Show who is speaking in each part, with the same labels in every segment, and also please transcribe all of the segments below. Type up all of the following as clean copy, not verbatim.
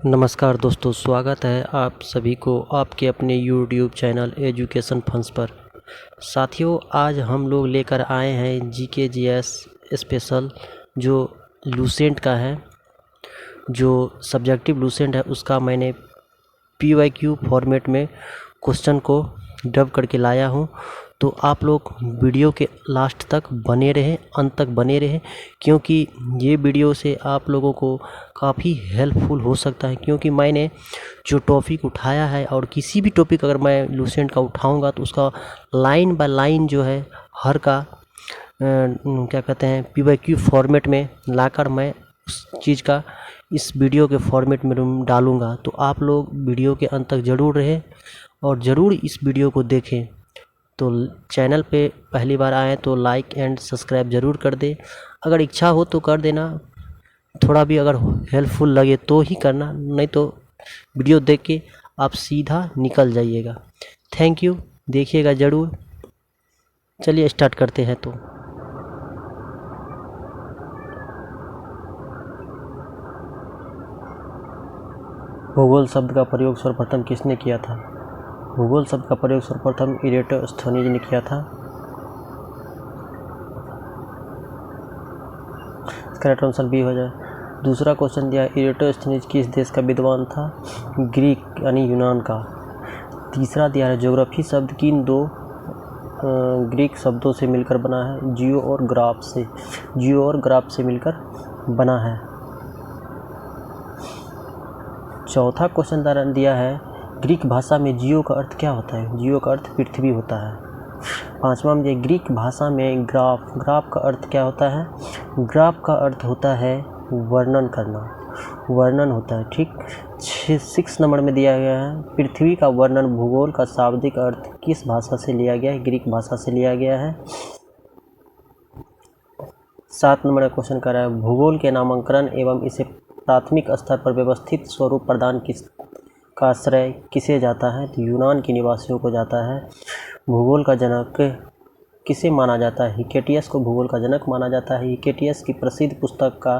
Speaker 1: नमस्कार दोस्तों, स्वागत है आप सभी को आपके अपने YouTube चैनल एजुकेशन फंस पर। साथियों, आज हम लोग लेकर आए हैं GKGS स्पेशल जो लूसेंट का है। जो सब्जेक्टिव लूसेंट है उसका मैंने PYQ फॉर्मेट में क्वेश्चन को डब करके लाया हूं। तो आप लोग वीडियो के लास्ट तक बने रहें, अंत तक बने रहें, क्योंकि ये वीडियो से आप लोगों को काफ़ी हेल्पफुल हो सकता है। क्योंकि मैंने जो टॉपिक उठाया है और किसी भी टॉपिक अगर मैं लूसेंट का उठाऊंगा तो उसका लाइन बाय लाइन जो है हर का क्या कहते हैं PYQ फॉर्मेट में लाकर मैं उस चीज़ का इस वीडियो के फॉर्मेट में डालूंगा। तो आप लोग वीडियो के अंत तक ज़रूर रहें और ज़रूर इस वीडियो को देखें। तो चैनल पे पहली बार आएँ तो लाइक एंड सब्सक्राइब ज़रूर कर दे। अगर इच्छा हो तो कर देना, थोड़ा भी अगर हेल्पफुल लगे तो ही करना, नहीं तो वीडियो देख के आप सीधा निकल जाइएगा। थैंक यू, देखिएगा ज़रूर। चलिए स्टार्ट करते हैं। तो भूगोल शब्द का प्रयोग सर्वप्रथम किसने किया था? भूगोल शब्द का प्रयोग सर्वप्रथम इरेटोस्थनीज ने किया था। इसका राइट आंसर बी हो जाए। दूसरा क्वेश्चन दिया, इरेटोस्थनीज किस देश का विद्वान था? ग्रीक यानी यूनान का। तीसरा दिया है, ज्योग्राफी शब्द किन दो ग्रीक शब्दों से मिलकर बना है? जियो और ग्राफ से। जियो और ग्राफ से मिलकर बना है। चौथा क्वेश्चन दिया है, ग्रीक भाषा में जियो का अर्थ क्या होता है? जियो का अर्थ पृथ्वी होता है। पांचवा में ग्रीक भाषा में ग्राफ का अर्थ क्या होता है? ग्राफ का अर्थ होता है वर्णन करना, वर्णन होता है। ठीक। 6 नंबर में दिया गया है, पृथ्वी का वर्णन भूगोल का शाब्दिक अर्थ किस भाषा से लिया गया है? ग्रीक भाषा से लिया गया है। 7 नंबर का क्वेश्चन कर रहा है, भूगोल के नामकरण एवं इसे प्राथमिक स्तर पर व्यवस्थित स्वरूप प्रदान का श्रेय किसे जाता है? तो यूनान के निवासियों को जाता है। भूगोल का जनक किसे माना जाता है? हिकेटियस को भूगोल का जनक माना जाता है। हिकेटियस की प्रसिद्ध पुस्तक का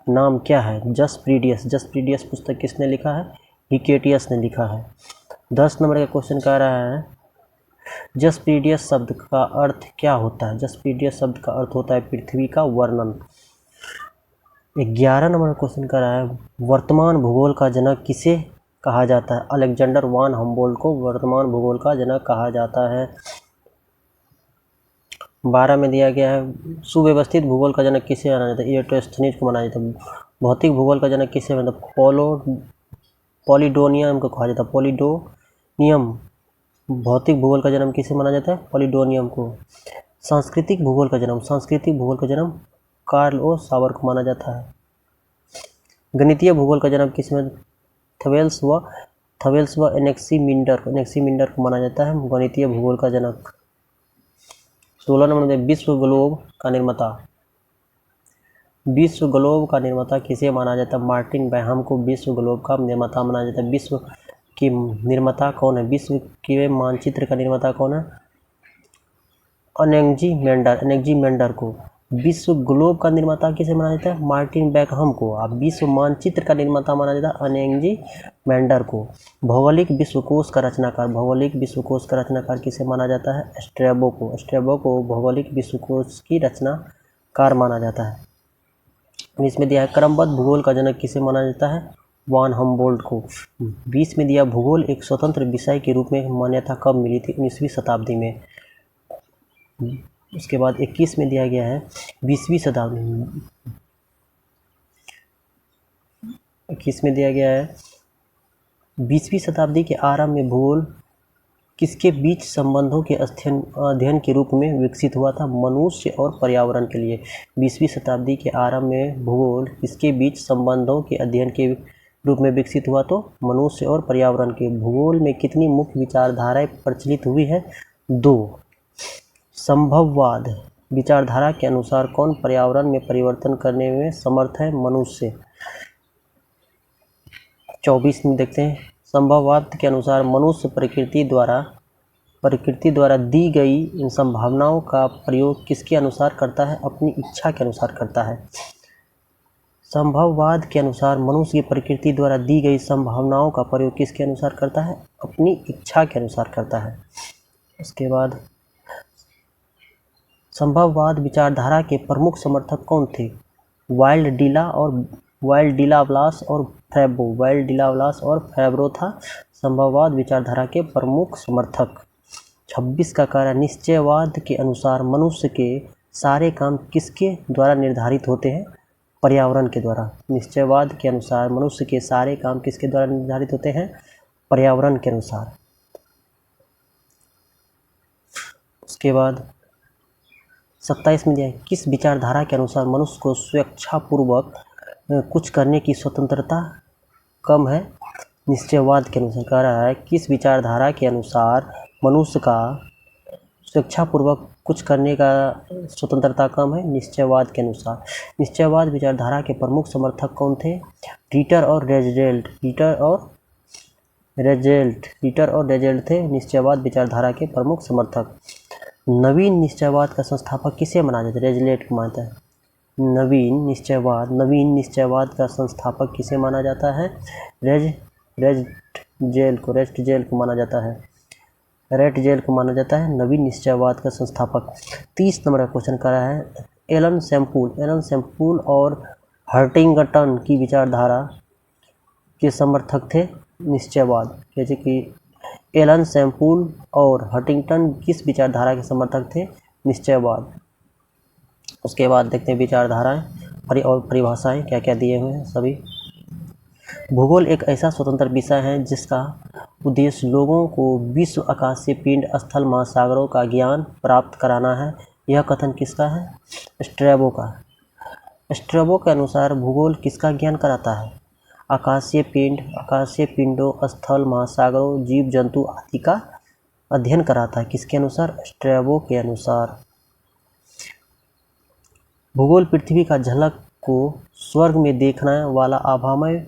Speaker 1: नाम क्या है? जसप्रीडियस। जसप्रीडियस पुस्तक किसने लिखा है? हिकेटियस ने लिखा है। 10 नंबर का क्वेश्चन कह रहा है, जसप्रीडियस शब्द का अर्थ क्या होता है? जसप्रीडियस शब्द का अर्थ होता है पृथ्वी का वर्णन। 11 नंबर का क्वेश्चन कर रहा है, वर्तमान भूगोल का जनक किसे कहा जाता है? अलेक्जेंडर वान हम्बोल्ट को वर्तमान भूगोल का जनक कहा जाता है। 12 में दिया गया है, सुव्यवस्थित भूगोल का जनक किसे माना जाता है? इरेटोस्थनीज को माना जाता है। भौतिक भूगोल का जनक किसे माना जाता है? पॉलिडोनियम को कहा जाता है। पॉलिडोनियम। भौतिक भूगोल का जन्म किसे माना जाता है? पॉलिडोनियम को। सांस्कृतिक भूगोल का जन्म कार्ल ओ सावर को माना जाता है। गणितीय भूगोल का जन्म किसमें? थवेल्स व एनेक्सीमिंडर को माना जाता है गणितीय भूगोल का जनक। 16 नंबर में, विश्व ग्लोब का निर्माता किसे माना जाता है? मार्टिन बैहम को विश्व ग्लोब का निर्माता माना जाता है। विश्व की निर्माता कौन है? विश्व के मानचित्र का निर्माता कौन है? एनेक्सीमेंडर को। विश्व ग्लोब का निर्माता किसे माना जाता है? मार्टिन बैकहम को। अब विश्व मानचित्र का निर्माता माना जाता है एनेक्सीमेंडर को। भौगोलिक विश्वकोश का रचनाकार किसे माना जाता है? स्ट्रैबो को भौगोलिक विश्वकोश की रचनाकार माना जाता है। इसमें दिया है, क्रमबद्ध भूगोल का जनक किसे माना जाता है? वान हम्बोल्ट को। 20 में दिया, भूगोल एक स्वतंत्र विषय के रूप में मान्यता कब मिली थी? 19वीं शताब्दी में। उसके बाद 21 में दिया गया है, 20वीं शताब्दी के आरंभ में भूगोल किसके बीच संबंधों के अध्ययन के रूप में विकसित हुआ था? मनुष्य और पर्यावरण के लिए। 20वीं शताब्दी के आरंभ में भूगोल किसके बीच संबंधों के अध्ययन के रूप में विकसित हुआ? तो मनुष्य और पर्यावरण के। भूगोल में कितनी मुख्य विचारधाराएं प्रचलित हुई है? 2। संभववाद विचारधारा के अनुसार कौन पर्यावरण में परिवर्तन करने में समर्थ है? मनुष्य। 24 में देखते हैं, संभववाद के अनुसार मनुष्य प्रकृति द्वारा दी गई इन संभावनाओं का प्रयोग किसके अनुसार करता है? अपनी इच्छा के अनुसार करता है। संभववाद के अनुसार मनुष्य की प्रकृति द्वारा दी गई संभावनाओं का प्रयोग किसके अनुसार करता है? अपनी इच्छा के अनुसार करता है। उसके बाद संभववाद विचारधारा के प्रमुख समर्थक कौन थे? वाइल्ड डिलावालास और फैब्रो था संभववाद विचारधारा के प्रमुख समर्थक। 26 का कार्य निश्चयवाद के अनुसार मनुष्य के सारे काम किसके द्वारा निर्धारित होते हैं? पर्यावरण के द्वारा। निश्चयवाद के अनुसार मनुष्य के सारे काम किसके द्वारा निर्धारित होते हैं? पर्यावरण के अनुसार। उसके बाद 27 में दिया है, किस विचारधारा के अनुसार मनुष्य को स्वेच्छापूर्वक कुछ करने की स्वतंत्रता कम है? निश्चयवाद के अनुसार कह रहा है किस विचारधारा के अनुसार मनुष्य का स्वेच्छापूर्वक कुछ करने का स्वतंत्रता कम है? निश्चयवाद के अनुसार। निश्चयवाद विचारधारा के प्रमुख समर्थक कौन थे? रीटर और रेजेल्ट थे निश्चयवाद विचारधारा के प्रमुख समर्थक। नवीन निश्चयवाद का संस्थापक किसे माना जाता है? रेजेल्ट को मानता है। नवीन निश्चयवाद का संस्थापक किसे माना जाता है? रेटजेल को माना जाता है नवीन निश्चयवाद का संस्थापक। 30 नंबर का क्वेश्चन कर रहा है, एलन सैम्पूल और हर्टिंगटन की विचारधारा के समर्थक थे निश्चयवाद। जैसे कि एलन सैम्पूल और हर्टिंगटन किस विचारधारा के समर्थक थे? निश्चयवाद। उसके बाद देखते हैं विचारधाराएं और परिभाषाएं क्या क्या दिए हुए हैं सभी। भूगोल एक ऐसा स्वतंत्र विषय है जिसका उद्देश्य लोगों को विश्व, आकाशीय पिंड, स्थल, महासागरों का ज्ञान प्राप्त कराना है। यह कथन किसका है? स्ट्रैबो का। स्ट्रैबो के अनुसार भूगोल किसका ज्ञान कराता है? आकाशीय पिंडों, स्थल, महासागरों, जीव जंतु आदि का अध्ययन कराता है। किसके अनुसार? स्ट्रैबो के अनुसार। भूगोल पृथ्वी का झलक को स्वर्ग में देखने वाला आभामय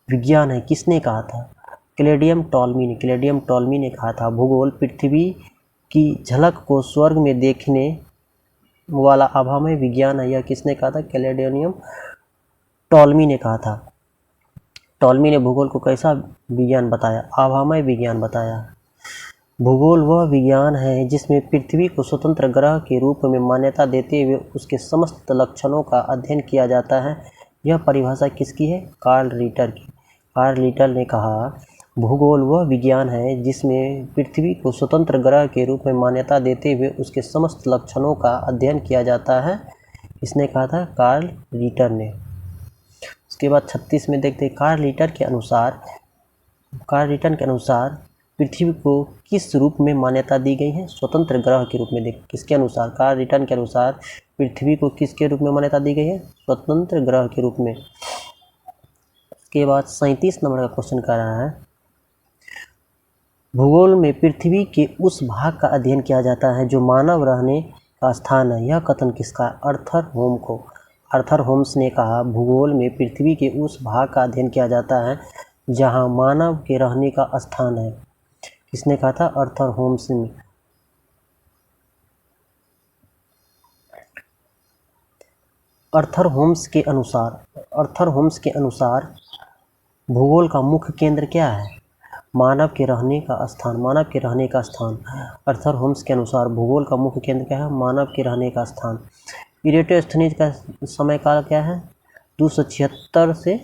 Speaker 1: विज्ञान है। किसने कहा था? क्लैडियम टॉलमी ने कहा था भूगोल पृथ्वी की झलक को स्वर्ग में देखने वाला आभामय विज्ञान है। यह किसने कहा था? क्लैडियम टॉलमी ने कहा था। टॉलमी ने भूगोल को कैसा विज्ञान बताया? आभामय विज्ञान बताया। भूगोल वह विज्ञान है जिसमें पृथ्वी को स्वतंत्र ग्रह के रूप में मान्यता देते हुए उसके समस्त लक्षणों का अध्ययन किया जाता है। यह परिभाषा किसकी है? कार्ल रिटर की। कार्ल रिटर ने कहा भूगोल वह विज्ञान है जिसमें पृथ्वी को स्वतंत्र ग्रह के रूप में मान्यता देते हुए उसके समस्त लक्षणों का अध्ययन किया जाता है। इसने कहा था कार्ल रिटर ने। उसके बाद 36 में देखते हैं, कार्ल रिटर के अनुसार पृथ्वी को किस रूप में मान्यता दी गई है? स्वतंत्र ग्रह के रूप में। देख किसके अनुसार? कार्ल रिटर के अनुसार पृथ्वी को किसके रूप में मान्यता दी गई है? स्वतंत्र ग्रह के रूप में। उसके बाद 37 नंबर का क्वेश्चन कर रहा है, भूगोल में पृथ्वी के उस भाग का अध्ययन किया जाता है जो मानव रहने का स्थान है। यह कथन किसका? आर्थर होम्स ने कहा भूगोल में पृथ्वी के उस भाग का अध्ययन किया जाता है जहां मानव के रहने का स्थान है। किसने कहा था? आर्थर होम्स ने। आर्थर होम्स के अनुसार भूगोल का मुख्य केंद्र क्या है? मानव के रहने का स्थान। आर्थर होम्स के अनुसार भूगोल का मुख्य केंद्र क्या है? मानव के रहने का स्थान। इरेटोस्थनीज का समय काल क्या है? 276 से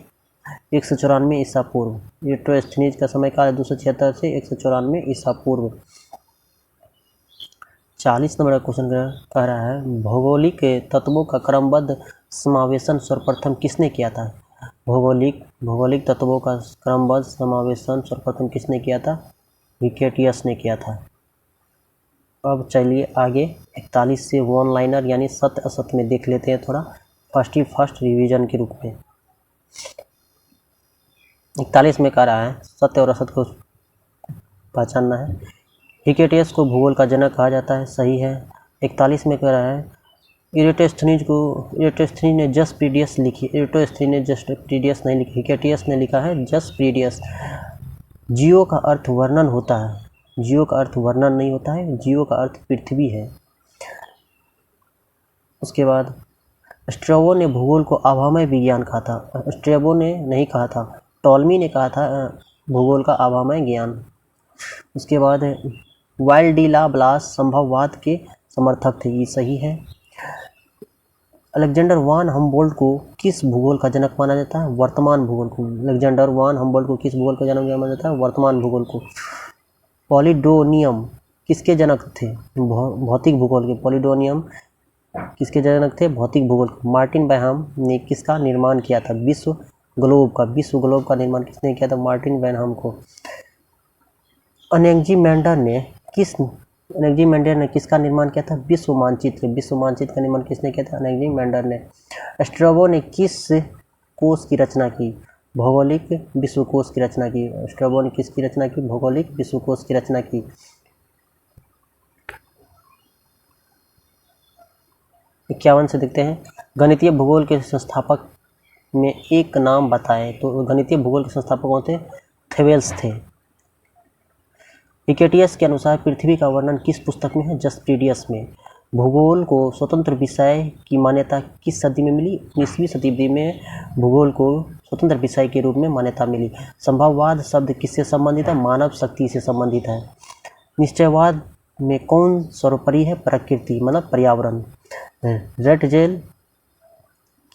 Speaker 1: 194 ईसा पूर्व। इरेटोस्थनीज का समय काल 276 से 194 ईसा पूर्व। 40 नंबर का क्वेश्चन कह रहा है, भौगोलिक तत्वों का क्रमबद्ध समावेशन सर्वप्रथम किसने किया था? भौगोलिक तत्वों का क्रमबद्ध समावेशन सर्वप्रथम किसने किया था? हिकेटियस ने किया था। अब चलिए आगे 41 से वन लाइनर यानी सत्य असत्य में देख लेते हैं थोड़ा फर्स्ट रिवीजन के रूप में। 41 में कह रहा है सत्य और असत्य को पहचानना है। हिकेटियस को भूगोल का जनक कहा जाता है, सही है। 41 में कह रहा है इरेटोस्थनीज ने जस्ट प्रीडियस लिखी। इरेटोस्थनीज ने जस्ट प्रीडियस नहीं लिखी, हिकेटियस ने लिखा है जस्ट प्रीडियस। जियो का अर्थ वर्णन होता है, जियो का अर्थ वर्णन नहीं होता है, जियो का अर्थ पृथ्वी है। उसके बाद स्ट्रैबो ने भूगोल को आभामय विज्ञान कहा था। स्ट्रैबो ने नहीं कहा था, टॉलमी ने कहा था भूगोल का आभामय ज्ञान। उसके बाद वाइल्डिला ब्लास संभववाद के समर्थक थे, ये सही है। अलेक्जेंडर वान हम्बोल्ट को किस भूगोल का जनक माना जाता है? वर्तमान भूगोल को। अलेक्जेंडर वान हम्बोल्ट को किस भूगोल का जनक माना जाता है? वर्तमान भूगोल को। पॉलिडोनियम किसके जनक थे? भौतिक भूगोल के। पॉलिडोनियम किसके जनक थे? भौतिक भूगोल। मार्टिन बैनहाम ने किसका निर्माण किया था? विश्व ग्लोब का। विश्व ग्लोब का निर्माण किसने किया था? मार्टिन बैनहाम को। अनेक्जिमेंडर ने किसका निर्माण किया था? विश्व मानचित्र। विश्व मानचित्र का निर्माण किसने किया था? अनेक्जिमेंडर ने। स्ट्रैबो ने किस कोश की रचना की? भौगोलिक विश्वकोश की रचना की। स्ट्रैबो ने किसकी रचना की? भौगोलिक विश्वकोश की रचना की। 51 से देखते हैं, गणितीय भूगोल के संस्थापक में एक नाम बताएं। तो गणितीय भूगोल के संस्थापक कौन थे? थेवेल्स थे। हिकेटियस के अनुसार पृथ्वी का वर्णन किस पुस्तक में है? जस्प्रीडियस में। भूगोल को स्वतंत्र विषय की मान्यता किस सदी में मिली? 19वीं शताब्दी में भूगोल को स्वतंत्र विषय के रूप में मान्यता मिली। संभववाद शब्द किससे संबंधित है? मानव शक्ति से संबंधित है। निश्चयवाद में कौन सर्वोपरि है? प्रकृति मतलब पर्यावरण। रेटजेल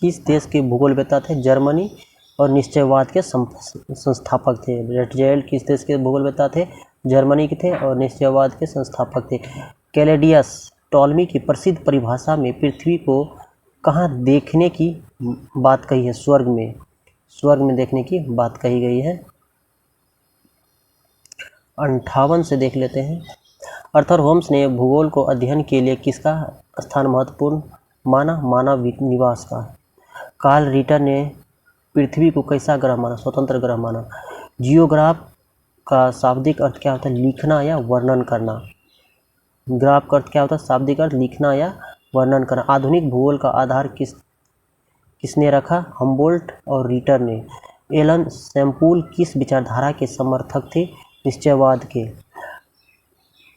Speaker 1: किस देश के भूगोलवेत्ता थे? जर्मनी। और निश्चयवाद के संस्थापक थे। रेटजेल किस देश के भूगोलवेत्ता थे? जर्मनी के थे और निश्चयवाद के संस्थापक थे। कैलेडियस टॉलमी की प्रसिद्ध परिभाषा में पृथ्वी को कहाँ देखने की बात कही है? स्वर्ग में। स्वर्ग में देखने की बात कही गई है। 58 से देख लेते हैं, अर्थर होम्स ने भूगोल को अध्ययन के लिए किसका स्थान महत्वपूर्ण माना? मानव निवास का। कार्ल रिटर ने पृथ्वी को कैसा ग्रह माना? स्वतंत्र ग्रह माना। जियोग्राफ का शाब्दिक अर्थ क्या होता है? लिखना या वर्णन करना। ग्राफ का अर्थ क्या होता है? शाब्दिक अर्थ लिखना या वर्णन करना। आधुनिक भूगोल का आधार किसने रखा? हम्बोल्ट और रिटर ने। एलन सैम्पूल किस विचारधारा के समर्थक थे? निश्चयवाद के।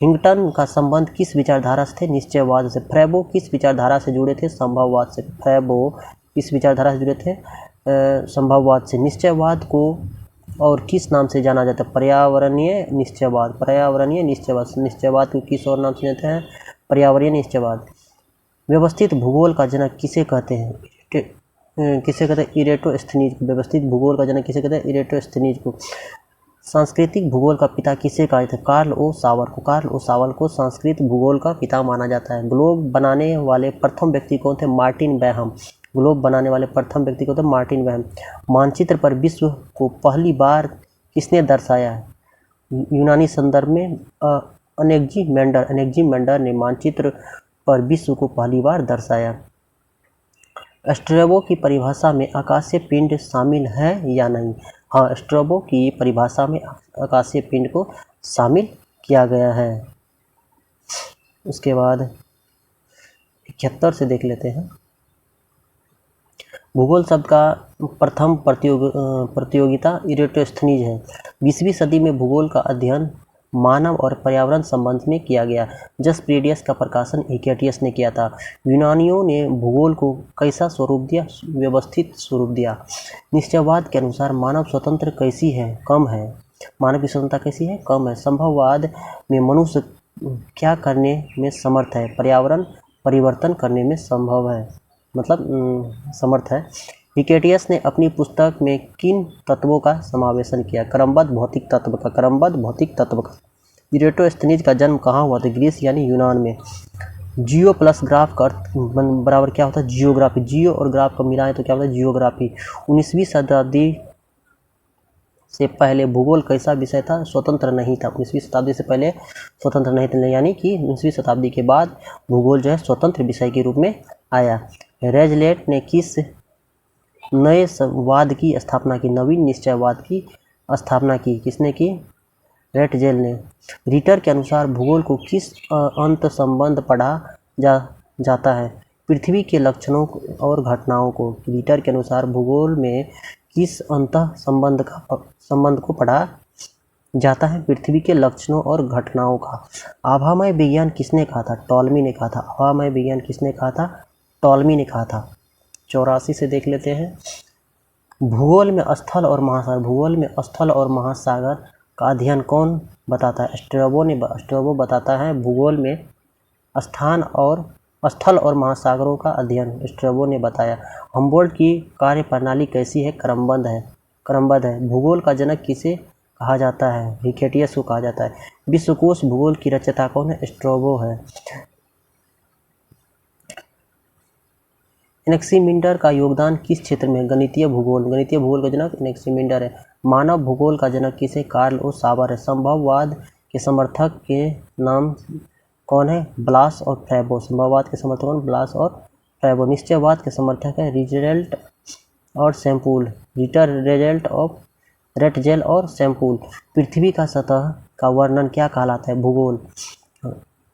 Speaker 1: हिंगटन का संबंध किस विचारधारा से थे? निश्चयवाद से। फ्रैबो किस विचारधारा से जुड़े थे? संभववाद से। फ्रैबो किस विचारधारा से जुड़े थे? संभववाद से। निश्चयवाद को और किस नाम से जाना जाता है? पर्यावरणीय निश्चयवाद। पर्यावरणीय निश्चयवाद। निश्चयवाद को किस और नाम से जानते हैं? पर्यावरणीय निश्चयवाद। व्यवस्थित भूगोल का जनक किसे कहते हैं? किसे कहते हैं? इरेटोस्थनीज को। व्यवस्थित भूगोल का जनक किसे कहते हैं? इरेटोस्थनीज को। सांस्कृतिक भूगोल का पिता किसे कहा जाता है? कार्ल ओ सावर को। कार्ल ओ सावर को सांस्कृतिक भूगोल का पिता माना जाता है। ग्लोब बनाने वाले प्रथम व्यक्ति कौन थे? मार्टिन बैनहाम। ग्लोब बनाने वाले प्रथम व्यक्ति कौन थे? मार्टिन बैनहाम। मानचित्र पर विश्व को पहली बार किसने दर्शाया? यूनानी संदर्भ में अनेक्जिमेंडर ने मानचित्र पर विश्व को पहली बार दर्शाया। स्ट्रैबो की परिभाषा में आकाशीय पिंड शामिल है या नहीं? हाँ, स्ट्रैबो की परिभाषा में आकाशीय पिंड को शामिल किया गया है। उसके बाद 71 से देख लेते हैं, भूगोल शब्द का प्रथम प्रतियोगिता इरेटोस्थनीज है। 20वीं सदी में भूगोल का अध्ययन मानव और पर्यावरण संबंध में किया गया। जस्प्रीडियस का प्रकाशन हिकेटियस ने किया था। यूनानियों ने भूगोल को कैसा स्वरूप दिया? व्यवस्थित स्वरूप दिया। निश्चयवाद के अनुसार मानव स्वतंत्र कैसी है? कम है। मानव की स्वतंत्रता कैसी है? कम है। संभववाद में मनुष्य क्या करने में समर्थ है? पर्यावरण परिवर्तन करने में संभव है, मतलब समर्थ है। हिकेटियस ने अपनी पुस्तक में किन तत्वों का समावेशन किया? क्रमबद्ध भौतिक तत्व का। क्रमबद्ध भौतिक तत्व का। इरेटोस्थनीज का जन्म कहाँ हुआ था? ग्रीस यानी यूनान में। जियो प्लस ग्राफ का अर्थ बराबर क्या होता है? जियोग्राफी। जियो और ग्राफ को मिलाएं तो क्या होता है? जियोग्राफी। 19वीं शताब्दी से पहले भूगोल कैसा विषय था? स्वतंत्र नहीं था। 19वीं शताब्दी से पहले स्वतंत्र नहीं था, यानी कि 19वीं शताब्दी के बाद भूगोल जो है स्वतंत्र विषय के रूप में आया। रेजलेट ने किस नए वाद की स्थापना की? नवीन निश्चयवाद की स्थापना की। किसने की? रेटजेल ने। रिटर के अनुसार भूगोल को किस अंत संबंध पढ़ा जाता है? पृथ्वी के लक्षणों और घटनाओं को। रिटर के अनुसार भूगोल में किस अंत संबंध को पढ़ा जाता है? पृथ्वी के लक्षणों और घटनाओं का। आभामय विज्ञान किसने कहा था? टॉलमी ने कहा था। आभामय विज्ञान किसने कहा था? टॉलमी ने कहा था। 84 से देख लेते हैं। भूगोल में स्थल और महासागर, भूगोल में स्थल और महासागर का अध्ययन कौन बताता है? स्ट्रैबो बताता है भूगोल में स्थल और महासागरों का अध्ययन स्ट्रैबो ने बताया। हम्बोल्ट की कार्यप्रणाली कैसी है? क्रमबद्ध है। भूगोल का जनक किसे कहा जाता है? हिकेटियस को कहा जाता है। विश्वकोश भूगोल की रचयिता कौन है? स्ट्रैबो है। एनेक्सिमिंडर का योगदान किस क्षेत्र में? गणितीय भूगोल का जनक एनेक्सिमिंडर है। मानव भूगोल का जनक किसे? कार्ल ओ साबर है। संभववाद के समर्थक के नाम कौन है? ब्लास और फ्रैबो। संभववाद के समर्थक कौन? ब्लास और फ्रैबो। निश्चयवाद के समर्थक है रिटजेल और सैंपूल। पृथ्वी का सतह का वर्णन क्या कहलाता है? भूगोल।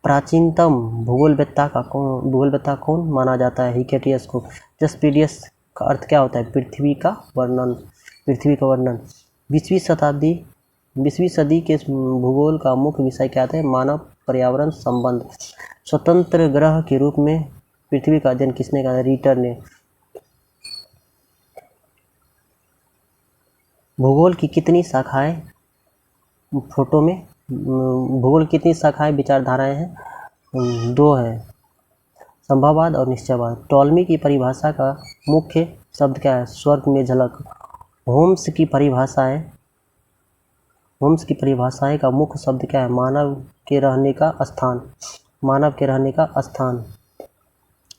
Speaker 1: प्राचीनतम भूगोलवेत्ता कौन माना जाता है? हिकेटियस को। जस्पीडियस का अर्थ क्या होता है? पृथ्वी का वर्णन। 20वीं सदी के भूगोल का मुख्य विषय क्या था? मानव पर्यावरण संबंध। स्वतंत्र ग्रह के रूप में पृथ्वी का अध्ययन किसने कहा? रीटर ने। भूगोल की कितनी शाखाएं विचारधाराएं हैं? 2 हैं, संभववाद और निश्चयवाद। टॉलमी की परिभाषा का मुख्य शब्द क्या है? स्वर्ग में झलक। होम्स की परिभाषाएं का मुख्य शब्द क्या है? मानव के रहने का स्थान।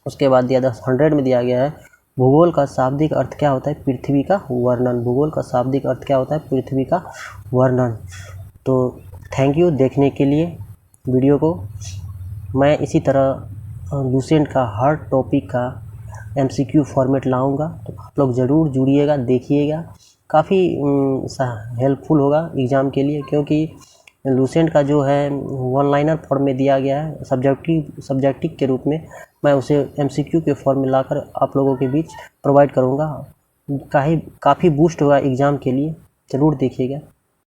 Speaker 1: उसके बाद दिया 100 में दिया गया है भूगोल का शाब्दिक अर्थ क्या होता है? पृथ्वी का वर्णन। भूगोल का शाब्दिक अर्थ क्या होता है? पृथ्वी का वर्णन। तो थैंक यू देखने के लिए वीडियो को। मैं इसी तरह लूसेंट का हर टॉपिक का MCQ फॉर्मेट लाऊंगा, तो आप लोग ज़रूर जुड़िएगा, देखिएगा। काफ़ी हेल्पफुल होगा एग्ज़ाम के लिए, क्योंकि लूसेंट का जो है 1 लाइनर फॉर्म में दिया गया है सब्जेक्टिव के रूप में। मैं उसे MCQ के फॉर्म में लाकर आप लोगों के बीच प्रोवाइड करूँगा। काफ़ी बूस्ट होगा एग्ज़ाम के लिए, ज़रूर देखिएगा।